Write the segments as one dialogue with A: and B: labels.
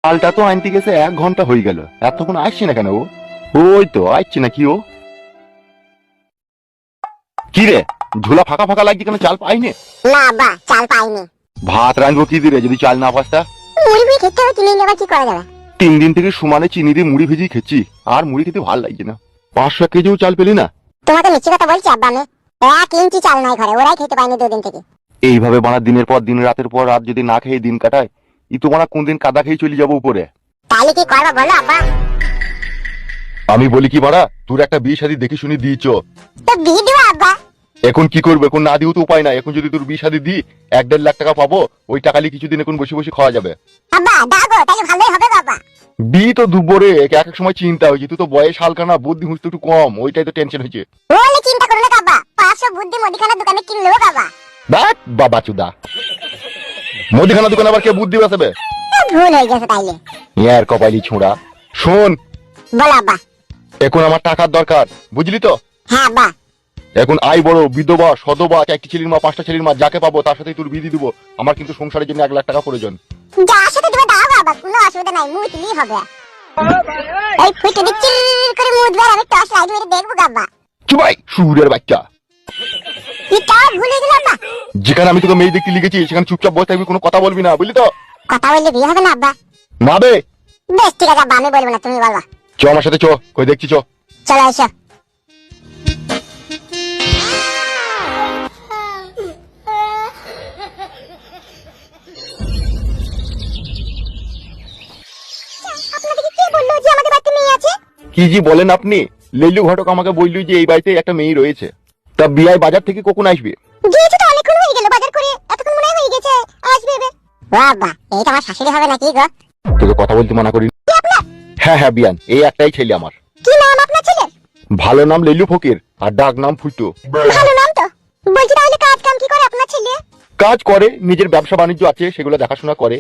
A: চালটা তো আনতে গেছে 1 ঘন্টা হয়ে গেল, এতক্ষণ আসছে না কেন ও? ওই তো আসছে না কি ও? কি রে, ঝোলা ফাঁকা ফাঁকা লাগছে কেন? চাল পাইনি?
B: না আব্বা, চাল পাইনি।
A: ভাত রাঁধবো কি দিয়ে যদি চাল না পাস্তা?
B: মুড়ি মুড়ি খেতে হবে, কিনে নেবার কি করা যাবে?
A: 3 দিন থেকে সমানে চিনি দিয়ে মুড়ি ভেজে খেছি, আর মুড়ি খেতে ভালো লাগছে না। 500 কেজিও চাল পেলি না?
B: তোমাকে মিথ্যে কথা বলছি আব্বা, আমি 1 ইঞ্চি চাল নাই ঘরে, ওরাই খেতে পাইনি 2 দিন থেকে।
A: এইভাবে বানা দিনের পর দিন, রাতের পর রাত যদি না খেয়ে দিন কাটায়, ই তো বানা কোনদিন কাদা খেয়ে চলে যাবো উপরে।
B: তাহলে কি করবা বলো আব্বা?
A: আমি বলি কি বাড়া, তোর একটা বিয়ে শাদী দেখে শুনে দিয়েছ,
B: তো বিয়ে দিও আব্বা।
A: এখন কি করবো? এখন না দিও তো উপায় নাই। এখন যদি তোর বিয়ে শাদী দি 1-1.5 লাখ টাকা পাবো, ওই টাকা নিয়ে কিছুদিন এখন বসে বসে খাওয়া যাবে।
B: আব্বা দাও, তাহলে ভালোই হবে বাবা।
A: বিয়ে তো দুপুরে এক এক সময় চিন্তা হয়েছে, তুই তো বয়স হালকা না, বুদ্ধি হুঁশ তো একটু কম, ওইটাই তো টেনশন হয়েছে।
B: বলে চিন্তা করো না বাবা, 500 বুদ্ধি মুদিখানা দোকানে কিনলো বাবা।
A: বাট বাবা চুদা, মুদিখানা দোকানে আবার কে বুদ্ধি বাঁচাবে?
B: ভুল হয়ে গেছে তাইলে।
A: ইয়ার কপালি ছোঁড়া। শোন,
B: বল আব্বা।
A: এখন আমার টাকার দরকার, বুঝলি তো?
B: হ্যাঁ আব্বা।
A: এখন আই বড়, বিধবা, সধবা, 1টি ছেলের মা, 5টা ছেলের মা, যাকে পাবো তার সাথে তোর বিয়ে দিব। আমার কিন্তু সংসারের জন্য 1 লাখ টাকা প্রয়োজন।
B: যার সাথে দিবে দাও বাবা, কোনো অসুবিধা নাই, মুতলি হবে। এই ফুটে দিচ্ছি করে মুতবে, আমি টর্চ লাইট মেরে দেখবো বাবা।
A: চুপাই সুরের বাচ্চা,
B: এটা ভুলে গেলাম না।
A: যেখানে আমি তোকে মেয়ে দেখতে লিখেছি সেখানে চুপচাপ বসে থাকবি, কোনো কথা বলবি না, বুঝলি তো?
B: কথা বললে বিয়ে হবে না আব্বা?
A: না বে।
B: বেশ ঠিক আছে আব্বা, আমি বলবো না, তুমি বলবা।
A: চ আমার সাথে, চ কই দেখছি, চ।
B: চলো এসো। আপনাদেরকে কে বললো যে আমাদের বাড়িতে মেয়ে আছে?
A: কি জি বলেন আপনি? লেলু ঘটক আমাকে বলল যে এই বাড়িতে একটা মেয়ে রয়েছে। তা বিয়ায় বাজার থেকে কখন আসবে?
B: গিয়েছে তো অনেকক্ষণ হয়ে গেল, বাজার করে এতক্ষণ মনে হয়ে গেছে, আসবে এবার। বাবা, এইটা আমার শাশুড়ি হবে নাকি গো?
A: তোকে কথা বলতে মানা করি। হ্যাঁ হ্যাঁ বিয়ান, এই একটাই ছেলে আমার।
B: কি নাম আপনার ছেলের?
A: ভালো নাম লেলু ফকির, আর ডাক নাম ফুটো।
B: ভালো নাম তো। বলছি তাহলে কাজ কাম কি করে আপনার ছেলে?
A: কাজ করে, নিজের ব্যবসা বাণিজ্য আছে, সেগুলো দেখাশোনা করে।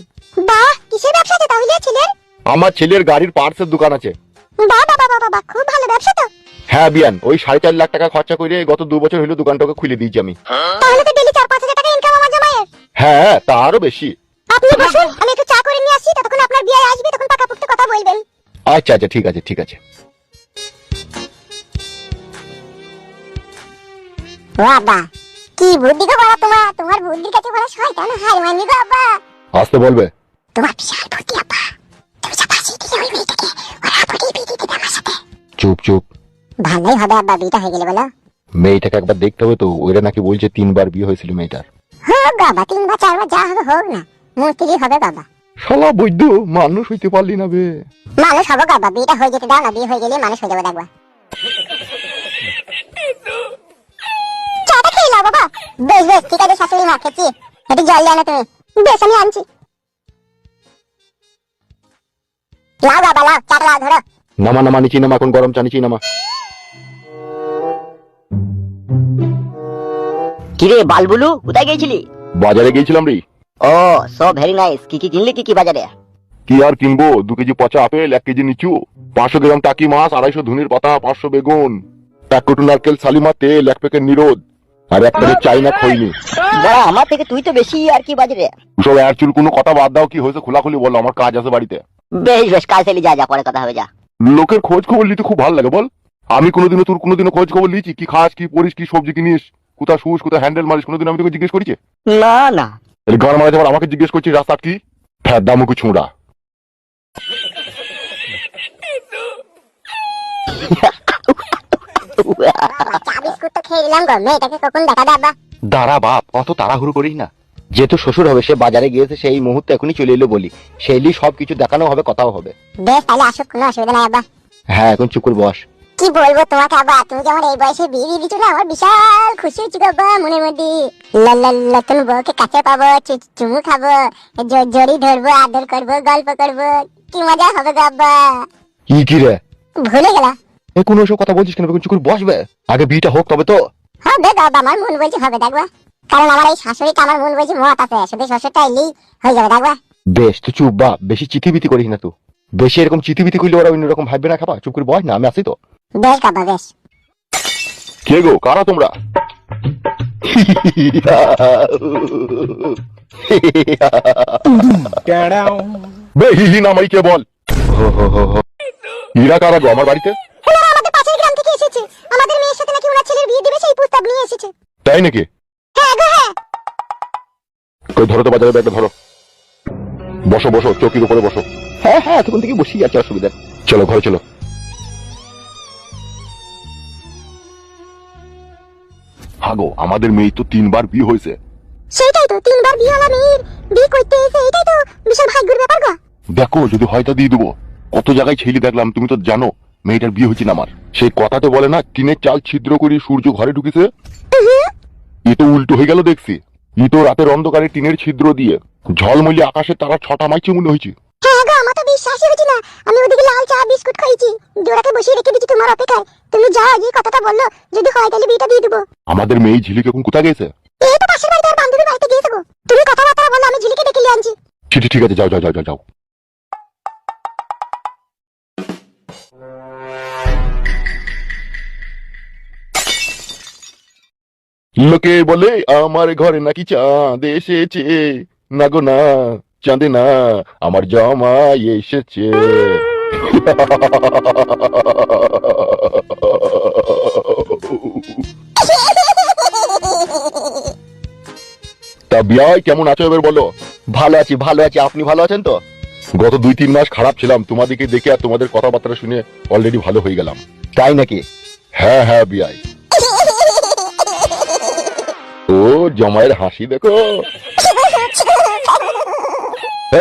B: বাহ, কিসের ব্যবসা আছে তাহলে ছেলের?
A: আমার ছেলের গাড়ির পার্টসের দোকান আছে।
B: বাহ বাহ বাহ বাহ, খুব ভালো ব্যবসা তো।
A: হ্যাঁ বিয়ান, ওই 4.5 লাখ টাকা খরচা করে গত 2 বছর হলো দোকানটাকে খুলে দিয়েছি আমি।
B: তাহলে তো ডেইলি 4-5 হাজার টাকা ইনকাম আমার জামাইয়ের।
A: হ্যাঁ তা আরো বেশি।
B: আপনি বসুন, আমি একটু চা করে নিয়ে আসি, ততক্ষণ আপনার বিয়ে আসবে, তখন পাকাপোক্ত কথা বলবেন।
A: আচ্ছা আচ্ছা, ঠিক আছে ঠিক আছে।
B: বাবা, কি বুদ্ধি গো বাবা তোমার, তোমার বুদ্ধির কাছে বড় শয়তান হার মানি গো বাবা।
A: আসতে বলবে।
B: তোমার বিশাল বুদ্ধি বাবা। তুমি যা পাশে দিয়ে ওই মেয়েটাকে ওরা পড়ে বিয়ে দিতে আমার সাথে।
A: চুপ চুপ।
B: ভালোই হবে আব্বা, বিয়েটা হয়ে গেলে বলো।
A: মেয়েটাকে একবার দেখতে হবে তো, ওরা নাকি বলছে 3 বার বিয়ে হয়েছিল মেয়েটার।
B: হোক বাবা, 3 বা 4 বার যা হবে হোক না, মুশকিলই হবে বাবা।
A: শালা বৈদ্য, মানুষ হইতে পারলি না বে।
B: মানুষ হবো বাবা, বিয়েটা হয়ে যেতে দাও না, বিয়ে হয়ে গেলে মানুষ হয়ে যাবে দেখবা। চাটা খেয়ে নাও বাবা। বেশ বেশ ঠিক আছে শাশুড়ি মা, খেয়েছি। একটু জল দেয় না তুমি? বেশ আমি আনছি। লাও বাবা লাও, চাটা লাও, ধরো।
A: নামা নামা, নিচে নামা, এখন গরম চা নিচে নামা।
C: কিরে বালবুলু, কোথায় গেছিলি?
A: বাজারে গিয়েছিলাম রে।
C: ও সো ভেরি নাইস। কি কি কিনলি, কি কি বাজারে?
A: কি আর কিনবো, 2 কেজি পচা আপেল, 1 কেজি নিচু, 500 গ্রাম টাকি মাছ, 250 ধনির পাতা, 500 বেগুন, 1 কোটো নারকেল সালিমা তেল, 1 প্যাকেট নিরোদ, আর 1 প্যাকেট চাইনা খইনি।
C: বড়া, আমার থেকে তুই তো বেশি আর কি বাজারে।
A: সব অ্যাকচুয়ালি কোনো কথা বাদ দাও, কি হয়েছে খোলাখুলি বলো, আমার কাজ আছে বাড়িতে।
C: বেশ বেশ, কাজ চালিয়ে যা, যা পরে কথা হবে, যা।
A: লোকের খোঁজ খবর নিতে খুব ভালো লাগে বল। আমি কোনোদিনও তোর কোনোদিনও খোঁজ খবর নিয়েছি? কি খাস, কি পরিস, কি সবজি কিনিস, কোথায় শুস, কোথায় হ্যান্ডেল মারিস, কোনোদিন আমি তোকে জিজ্ঞেস করেছি?
C: না না।
A: তাহলে গান মারাতে আবার আমাকে জিজ্ঞেস করছিস রাস্তা কি? ফেদ্দা মুখু ছুঁড়া।
B: চা বিস্কুট তো খেয়ে নিলাম গো, মেয়েটাকে কখন দেখা দেবা?
A: দাঁড়া বাপ, অত তাড়াহুড়ো করিস না। যেহেতু শ্বশুর হবে, সে বাজারে গিয়েছে, সেই মুহূর্তে এখনই চলে এলো বলি, সেইলি সবকিছু দেখানো হবে, কথাও হবে।
B: বেশ তাহলে আসুক, কোনো অসুবিধা নাই আব্বা।
A: হ্যাঁ এখন চুপ করে বস।
B: কি বলবো তোমাকে আব্বা, তুমি যেমন এই বয়সে বিয়ে দিয়ে দিচ্ছ না, আমার বিশাল খুশি হচ্ছে গো আব্বা মনের মধ্যে। নতুন বউকে কাছে পাবো, চুমু খাবো, জড়ি ধরবো, আদর করবো, গল্প করবো, কি মজা হবে গো আব্বা।
A: কি রে
B: ভুলে গেলা?
A: এ কোনো এসব কথা বলছিস কেন? চুপ করে বসবে, আগে বিয়েটা হোক তবে তো।
B: হবে গো আব্বা, আমার মন বলছে হবে দেখবা। কারণ আমার এই শাশুড়িটা, আমার মন বলছে মত আছে, শুধু শ্বশুরটা এলেই হয়ে যাবে দেখবা।
A: বেশ তুই চুপ বা, বেশি চিতিবিতি করিস না তুই। বেশি এরকম চিতিবিতি করলে ওরা অন্যরকম ভাববে না খাবা। চুপ করে বস না, আমি আসি তো।
B: বেশ বাবা বেশ।
A: কে গো, কারা তোমরা? বে হি না মারি কে বল? ইরা কারা গো আমার বাড়িতে?
B: ওরা আমাদের পাশের গ্রাম থেকে এসেছে, আমাদের মেয়ের সাথে নাকি ওরা ছেলের বিয়ে দিবে সেই প্রস্তাব নিয়ে এসেছে।
A: তাই নাকি?
B: হ্যাঁ গো হ্যাঁ।
A: কই ধরো তো বাজারে ব্যাগটা ধরো। বসো বসো, চৌকির উপরে বসো।
C: হ্যাঁ হ্যাঁ, তখন থেকে বসেই আছে, অসুবিধা।
A: চলো ঘরে চলো। হাগো আমাদের মেয়ে তো 3 বার বিয়ে হয়েছে।
B: সেটাই তো, 3 বার বিয়ে হলো মেয়ের, বিয়ে করতে এসে এটাই তো বিশাল ভাগ্যের ব্যাপার গো।
A: দেখো যদি হয় তা দিয়ে দেবো। কত জায়গায় ছেলে দেখলাম, তুমি তো জানো মেয়েটার বিয়ে হয়েছে না আমার। সেই কথাতে বলে না, টিনের চাল ছিদ্র করে সূর্য ঘরে ঢুকেছে। এ তো উল্টো হয়ে গেল দেখছি। ই তো রাতের অন্ধকারে টিনের ছিদ্র দিয়ে ঝলমলে আকাশে তারা ছটা মাইছে মনে হয়েছে।
B: হ্যাঁ গো, আমার তো বিশ্বাসই হচ্ছে না। আমি ওদিকে লাল চা বিস্কুট খাইছি, জোড়াকে বসিয়ে রেখে দিচ্ছি তোমার অপেক্ষায়। তুমি যাও, যে কথাটা বললো যদি হয় তাহলে বিয়েটা দিয়ে দেবো।
A: আমাদের মেয়ে ঝিলিক এখন কোথায় গেছে?
B: এই তো পাশের বাড়িতে আর বান্ধবীর বাড়িতে গিয়েছে গো। তুমি কথাবার্তা বলো, আমি ঝিলিকে ডেকে নিয়ে আনছি।
A: ঠিক আছে, যাও যাও যাও যাও যাও। লোকে বলে আমার ঘরে নাকি চাঁদ এসেছে। না গো না, চাঁদে না, আমার জামাই এসেছে। তা বিয়াই কেমন আছো এবার বলো?
C: ভালো আছি ভালো আছি, আপনি ভালো আছেন তো?
A: গত 2-3 মাস খারাপ ছিলাম, তোমাদেরকে দেখে আর তোমাদের কথাবার্তা শুনে অলরেডি ভালো হয়ে গেলাম।
C: তাই নাকি?
A: হ্যাঁ হ্যাঁ বিয়াই। ও জামাইয়ের হাসি দেখো।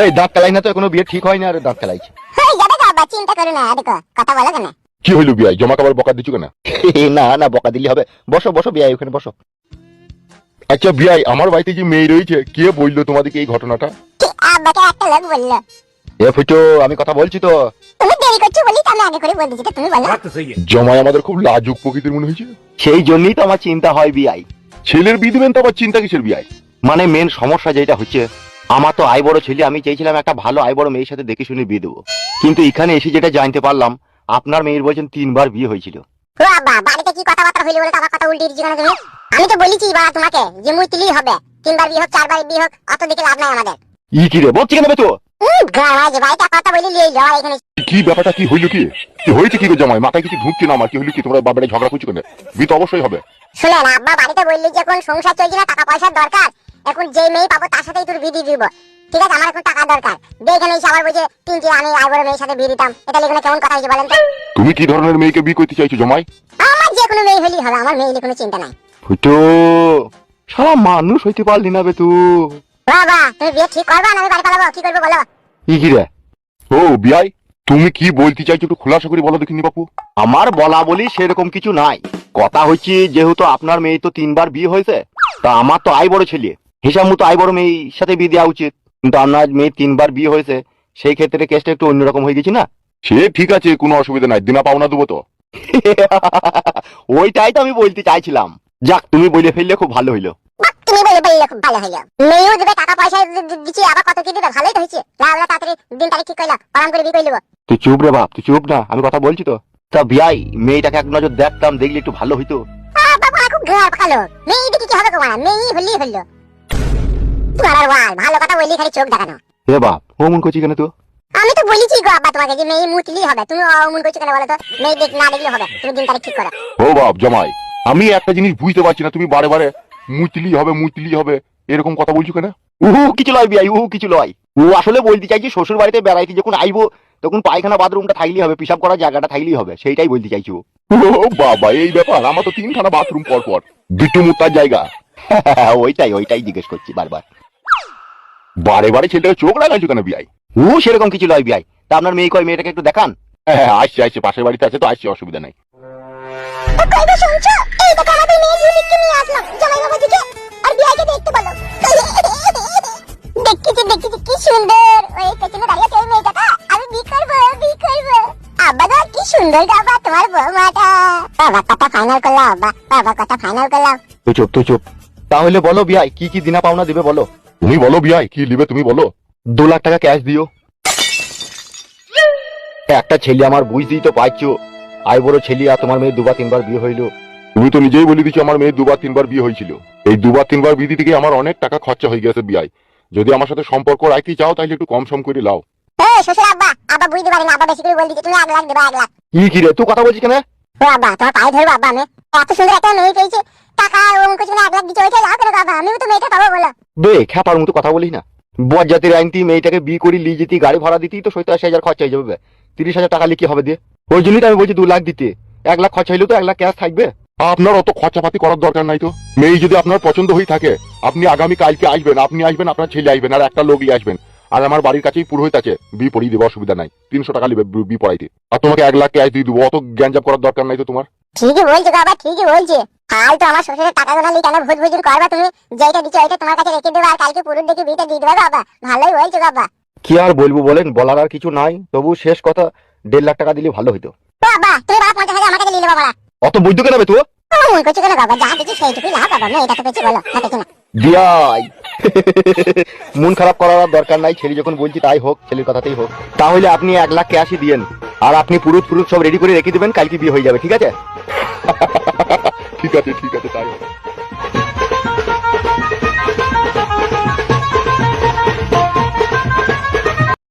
C: এই দাঁত কালাই না তো, এখনো বিয়ে ঠিক হয়নি আর দাঁত কালাইছে।
B: হয়ে যাবে গো বাবা, চিন্তা করো না। দেখো কথা বলো কেন?
A: কি হইলো বিয়াই, জমা কাবার বকা দিচ্ছ কেন?
C: না না, বকা দিলে হবে। বসো বসো বিয়াই, ওখানে বসো।
A: আচ্ছা বিয়াই, আমার বাড়িতে যে মেয়ে রয়েছে, কে বললো তোমাদেরকে এই ঘটনাটা?
B: আব্বাকে একটা লোক বললো।
C: এ ফুটো, আমি কথা বলছি তো।
B: তুমি দেরি করছো বলি তো আমি আগে করে বলে দিচ্ছি, তো তুমি বলো।
A: জমাই আমাদের খুব লাজুক প্রকৃতির মনে হয়েছে।
C: সেই জন্যই তো আমার চিন্তা হয় বিয়াই।
A: ছেলের বিয়ে দিবেন তো আবার চিন্তা কিসের বিয়াই?
C: মানে মেন সমস্যা যেটা হচ্ছে, আমার তো আয় বড় ছেলে, আমি চাইছিলাম একটা ভালো আয় বড় মেয়ের সাথে দেখে শুনে বিয়ে দেবো। কিন্তু এখানে এসে যেটা জানতে পারলাম, আপনার মেয়ের বলছেন 3 বার বিয়ে হয়েছিল।
B: ও আব্বা, বাড়িতে কি কথাবার্তা হইলো বলে আমার কথা উল্টে দিচ্ছি কেন তুমি? আমি তো বলেছি বাবা তোমাকে যে মুইতিলি হবে, 3 বার বিয়ে হোক 4 বার বিয়ে হোক, অত দিকে লাভ নাই আমাদের।
C: ই কি রে বলছি কেন তো?
B: গাওয়া যে বাড়িটা কথা বলি লিয়ে যাও এখানে।
A: কি ব্যাপারটা কি হইলো, কি কি হয়েছে কি গো জামাই? মাথায় কিছু ঢুকছে না আমার, কি হইলো কি? তোমরা বাবারে ঝগড়া করছো কেন? বিয়ে তো অবশ্যই হবে।
B: শুনেন আব্বা, বাড়িতে বললি যে এখন সংসার চলছে না, টাকা পয়সার দরকার, এখন যে মেয়ে পাবো তার সাথেই তোর বিয়ে দিয়ে দিব। ঠিক আছে, আমার এখন টাকা দরকার। দেখেন এই সবার বলছে 3 আমি আই বড় মেয়ের সাথে বিয়ে দিতাম, এটা লিখে কেমন কথা হয়েছে বলেন তো?
A: তুমি কি ধরনের মেয়েকে বিয়ে করতে চাইছো জামাই?
B: আমার যে কোনো মেয়ে হলেই হবে, আমার মেয়ে নিয়ে কোনো চিন্তা নাই।
C: ফুটো, সারা মানুষ হইতে পারলি না বে তুই।
B: বাবা তুমি বিয়ে ঠিক করবা না আমি বাড়ি পালাবো, কি করবো বলো?
C: ই কি রে?
A: ও বিয়াই, তুমি কি বলতে চাইছো একটু খোলাসা করে বলো দেখিনি বাপু।
C: আমার বলা বলি সেরকম কিছু নাই। কথা হচ্ছে যেহেতু আপনার মেয়ে তো 3 বার বিয়ে হয়েছে, তা আমার তো আয় বড় ছেলে, হিসাব মতো আয় বড় মেয়ের সাথে বিয়ে দেওয়া উচিত। কিন্তু আপনার মেয়ে 3 বার বিয়ে হয়েছে, সেই ক্ষেত্রে কেসটা একটু অন্যরকম হয়ে গেছে না?
A: সে ঠিক আছে, কোনো অসুবিধা নাই, দিনা পাওনা দেবো তো।
C: ওইটাই তো আমি বলতে চাইছিলাম। যাক, তুমি বলে ফেললে খুব ভালো হইলো।
B: তুমি বলে বললে খুব ভালো হইলো। মেয়েও দেবে, টাকা পয়সা দিচ্ছি, আবার কত কি দিবে, ভালোই তো হয়েছে। লাউলা তাড়াতাড়ি দিন তারিখ ঠিক কইলা, পালন করে বিয়ে করে নেবো।
C: তুই চুপ রে বাপ, তুই চুপ না, আমি কথা বলছি তো। তা বিয়াই, মেয়েটাকে এক নজর দেখতাম, দেখলে একটু ভালো হইতো।
B: বাবা খুব ঘর ভালো মেয়ে, দেখি কি হবে তোমার মেয়ে হলেই হলো। তোমার আর ওয়াল ভালো কথা বললি খালি চোখ দেখানো।
C: এ বাপ, ও মন করছি কেন তো?
B: আমি তো বলেছি গো আব্বা তোমাকে যে মেয়ে মুতলি হবে, তুমি অমন করছো কেন বলো তো? মেয়ে দেখ না দেখলে হবে, তুমি দিন তারিখ ঠিক করো।
A: ও বাপ জামাই, আমি একটা জিনিস বুঝতে পারছি না, তুমি বারে বারে মুতলি হবে এরকম কথা বলছো কেন?
C: উহু কিছু লয় বিয়াই, উহু কিছু লয়। ও আসলে বলতে চাইছি, শ্বশুর বাড়িতে বেড়াইতে যখন আইবো তখন পায়খানা বাথরুমটা থাকলেই হবে, পিসাব করার জায়গাটা থাকলেই হবে, সেইটাই বলতে চাইছি। ও
A: বাবা এই ব্যাপার, আমার তো 3খানা বাথরুম পর পর, বিট্টু মুতার জায়গা।
C: ওইটাই জিজ্ঞেস করছি বারবার।
A: বারে বারে ছেলেটাকে চোখ লাগাইছো কেন বিয়াই?
C: ও সেরকম কিছু লয় বিয়াই। তা আপনার মেয়ে কয়, মেয়েটাকে একটু দেখান।
A: হ্যাঁ আসছে, পাশের বাড়িতে আছে তো, আসছে, অসুবিধা নাই।
B: কইবা শুনছো? এই দেখো আমাদের মেয়ে ঝুলিকে নিয়ে আসলাম জামাই বাবা দিকে, আর বিয়াকে দেখতে বলো। দেখতেছি কি সুন্দর, ওই পেছনে দাঁড়িয়ে আছে ওই মেয়েটা, আমি বিয়ে করবো। আব্বা গো কি সুন্দর বাবা তোমার বৌমাটা। বাবা কথা ফাইনাল করলাম আব্বা, বাবা কথা ফাইনাল করলাম।
C: তুই চুপ। তাহলে বলো বিয়াই, কি কি দিনা পাওনা দিবে বলো।
A: তুমি বলো বিয়াই, কি নিবে তুমি বলো।
C: 2 লাখ টাকা ক্যাশ দিও। একটা ছেলে আমার বুঝতেই তো পাইছো, আয় বড় ছেলে, আর তোমার মেয়ে 2 বার 3 বার বিয়ে হইলো।
A: তুমি তো নিজেই বলে দিচ্ছ আমার মেয়ে দুবার তিনবার বিয়ে হয়েছিল। এই দুবার তিনবার বিয়ে দিতে গিয়ে আমার অনেক টাকা খরচা হয়ে গেছে বিয়ায়। যদি আমার সাথে সম্পর্ক রাখতে চাও তাহলে একটু কম সম করে লাও।
B: এই শ্বশুর আব্বা, আব্বা বুঝতে পারেন, আব্বা বেশি করে বলে দিচ্ছে, তুমি 1 লাখ দেবা, 1 লাখ।
C: কি রে তুই কথা বলছিস কেন?
B: ও আব্বা, তোমার পায়ে ধরবো আব্বা, আমি এত সুন্দর একটা মেয়ে পেয়েছি, টাকা অঙ্ক ছিল 1 লাখ দিচ্ছে, ওইটা লাভ করে আব্বা, আমিও তো মেয়েটা পাবো বলো।
C: বে খ্যাপার মতো কথা বলিস না। বরযাত্রীর আইনতি মেয়েটাকে বিয়ে করে নিয়ে যেতি, গাড়ি ভাড়া দিতি তো 87,000 খরচা হয়ে যাবে। 30,000 টাকা লিখে হবে দিয়ে, ওই জন্যই তো আমি বলছি 2 লাখ দিতে। 1 লাখ খরচা হইলেও তো 1 লাখ ক্যাশ থাকবে।
A: আপনার অত খরচাপাতি করার দরকার নাই তো। মেয়ে যদি আপনার পছন্দ হয়ে থাকে, আপনি আগামী কালকে আসবেন, আপনি আসবেন, আপনার ছেলে আসবেন, আর একটা লোক নিয়ে আসবেন। আর আমার বাড়ির কাছেই পুরোহিত আছে, বিয়ে পড়িয়ে দেবো, অসুবিধা নাই। 300 টাকা নিবে বিয়ে পড়াইতে, আর তোমাকে 1 লাখ ক্যাশ দিয়ে দেবো। অত গ্যাঞ্জাপ করার দরকার নাই তো তোমার।
B: ঠিকই বলছো বাবা, ঠিকই বলছে। কাল তো আমার শ্বশুরের টাকা গোনা লি কেন ভূত ভুজুর করবা তুমি, যেটা দিচ্ছ ওইটা তোমার কাছে রেখে দেবো, আর কালকে পুরুষ দেখে বিয়েটা দিয়ে দেবো বাবা। ভালোই বলছো বাবা।
C: কি আর বলবো বলেন, বলার আর কিছু নাই। তবু শেষ কথা 1.5 লাখ টাকা দিলে ভালো হইতো।
B: তো বাবা, তুমি বাবা 50,000 আমার কাছে নিয়ে নেবো বাবা।
C: অত বৈদ্য কেন বে তুই?
B: মন করছো কেন বাবা, যা দেখি সেইটুকুই লাভ বাবা, মেয়েটা তো পেয়েছি বলো, না পেয়েছি না।
C: দিয়াই মন খারাপ করার আর দরকার নাই, ছেলে যখন বলছি তাই হোক, ছেলের কথাতেই হোক। তাহলে আপনি 1 লাখ ক্যাশই দিয়েন, আর আপনি পুরুষ সব রেডি করে রেখে দিবেন, কালকে বিয়ে হয়ে যাবে, ঠিক আছে?
A: ঠিক আছে, ঠিক আছে, তাই হবে।